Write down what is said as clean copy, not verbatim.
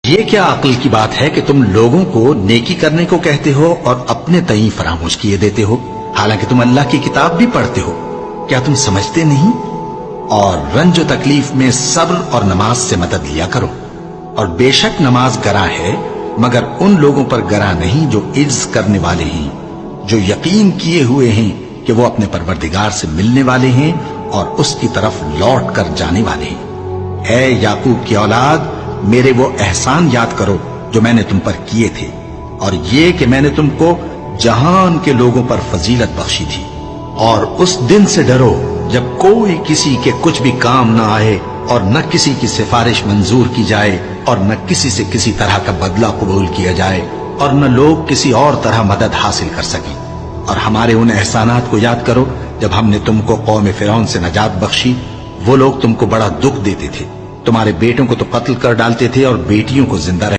یہ کیا عقل کی بات ہے کہ تم لوگوں کو نیکی کرنے کو کہتے ہو اور اپنے تئیں فراموش کیے دیتے ہو، حالانکہ تم اللہ کی کتاب بھی پڑھتے ہو؟ کیا تم سمجھتے نہیں؟ اور رنج و تکلیف میں صبر اور نماز سے مدد لیا کرو، اور بے شک نماز گراں ہے مگر ان لوگوں پر گراں نہیں جو عجز کرنے والے ہیں، جو یقین کیے ہوئے ہیں کہ وہ اپنے پروردگار سے ملنے والے ہیں اور اس کی طرف لوٹ کر جانے والے ہیں۔ اے یعقوب کی اولاد، میرے وہ احسان یاد کرو جو میں نے تم پر کیے تھے، اور یہ کہ میں نے تم کو جہان کے لوگوں پر فضیلت بخشی تھی۔ اور اس دن سے ڈرو جب کوئی کسی کے کچھ بھی کام نہ آئے، اور نہ کسی کی سفارش منظور کی جائے، اور نہ کسی سے کسی طرح کا بدلہ قبول کیا جائے، اور نہ لوگ کسی اور طرح مدد حاصل کر سکیں۔ اور ہمارے ان احسانات کو یاد کرو جب ہم نے تم کو قوم فرعون سے نجات بخشی۔ وہ لوگ تم کو بڑا دکھ دیتے تھے، تمہارے بیٹوں کو تو قتل کر ڈالتے تھے اور بیٹیوں کو زندہ رہ